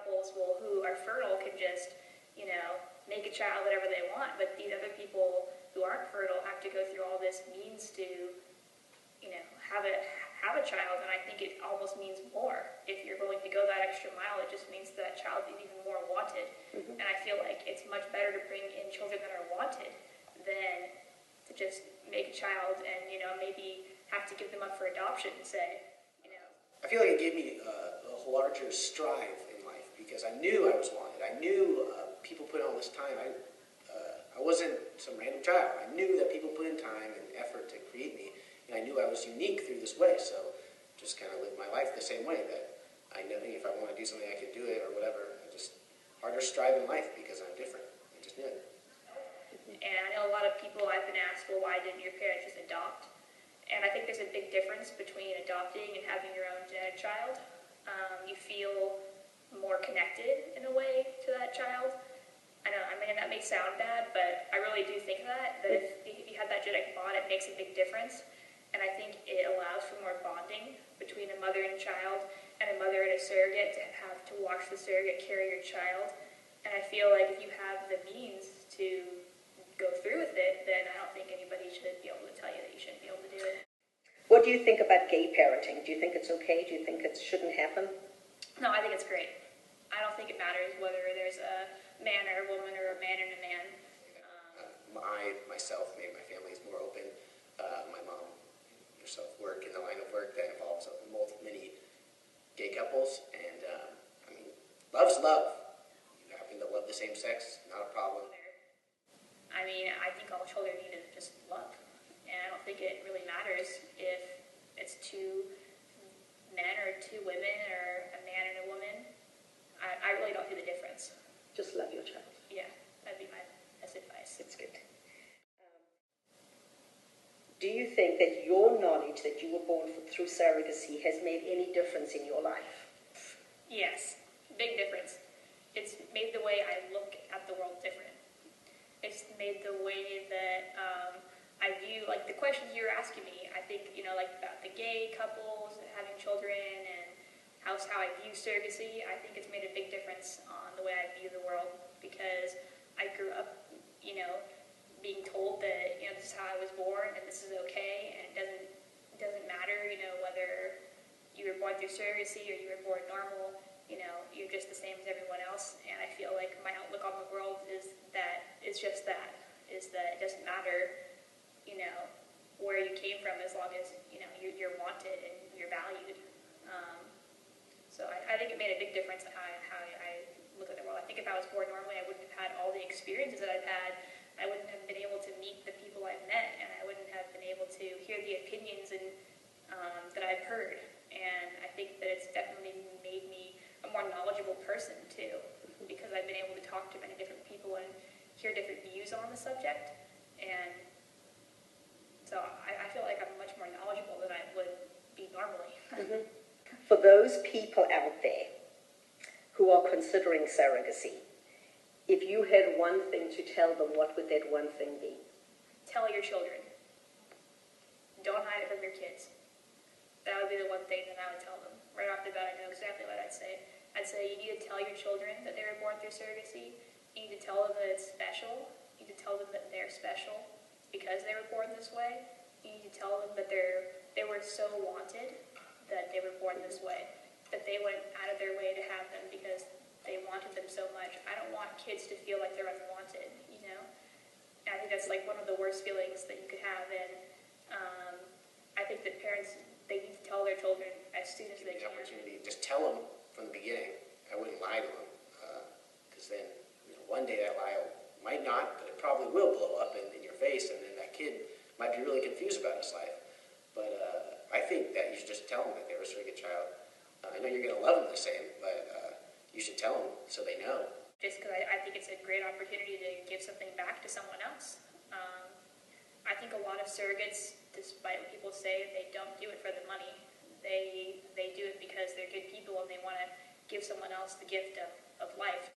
couples who are fertile can just, make a child whatever they want, but these other people who aren't fertile have to go through all this means to, have a child, and I think it almost means more. If you're willing to go that extra mile, it just means that child is even more wanted. And I feel like it's much better to bring in children that are wanted than to just make a child and, maybe have to give them up for adoption and say, I feel like it gave me a larger strive in life because I knew I was wanted. I knew people put in all this time. I wasn't some random child. I knew that people put in time and effort to create me, and I knew I was unique through this way. So just kind of lived my life the same way, that I know if I want to do something, I could do it or whatever. I just harder strive in life because I'm different. I just knew it. And I know a lot of people, I've been asked, well, why didn't your parents just adopt? And I think there's a big difference between adopting and having your own genetic child. You feel more connected in a way to that child. I mean, that may sound bad, but I really do think that if you have that genetic bond, it makes a big difference. And I think it allows for more bonding between a mother and a child, and a mother and a surrogate to have to watch the surrogate carry your child. And I feel like if you have the means to go through with it, then I don't think anybody should be able to tell you that you shouldn't be able to do it. What do you think about gay parenting? Do you think it's okay? Do you think it shouldn't happen? No, I think it's great. I don't think it matters whether there's a man or a woman or a man and a man. Myself, maybe my family is more open. My mom herself work in the line of work that involves many gay couples, and I mean, love's love. You happen to love the same sex, not a problem. I mean, I think all children need is just love, and I don't think it really matters if it's two men or two women or a man and a woman. I really don't see the difference. Just love your child. Yeah, that'd be my best advice. That's good. Do you think that your knowledge that you were born through surrogacy has made any difference in your life? Yes, big difference. It's made the way I look at the world different. It's made the way that I view, like the questions you were asking me, I think, like about the gay couples and having children and how I view surrogacy, I think it's made a big difference on the way I view the world, because I grew up, being told that, this is how I was born and this is okay, and it doesn't matter, whether you were born through surrogacy or you were born normal, you're just the same as everyone else. And I feel like my outlook on the world is that it doesn't matter, where you came from, as long as, you're wanted and you're valued. So I think it made a big difference in how I look at the world. I think if I was born normally, I wouldn't have had all the experiences that I've had. I wouldn't have been able to meet the people I've met, and I wouldn't have been able to hear the opinions that I've heard. And I think that it's definitely made me a more knowledgeable person too, because I've been able to talk to many different people and hear different views on the subject. And so I feel like I'm much more knowledgeable than I would be normally. For those people out there who are considering surrogacy, if you had one thing to tell them, what would that one thing be? Tell your children. Don't hide it from your kids. That would be the one thing that I would tell them. Right off the bat, I know exactly what I'd say. I'd say you need to tell your children that they were born through surrogacy. You need to tell them that it's special. You need to tell them that they're special because they were born this way. You need to tell them that they were so wanted that they were born this way, that they went out of their way to have them because they wanted them so much. I don't want kids to feel like they're unwanted, And I think that's like one of the worst feelings that you could have. And I think that parents, they need to tell their children as soon as they can. Opportunity. Just tell them from the beginning. I wouldn't lie to them, because then one day that lie might not, but it probably will blow up in your face, and then that kid might be really confused about his life. But I think that you should just tell them that they're a surrogate child. I know you're going to love them the same, but you should tell them so they know. Just because I think it's a great opportunity to give something back to someone else. I think a lot of surrogates, despite what people say, they don't do it for the money. They do it because they're good people and they want to give someone else the gift of life.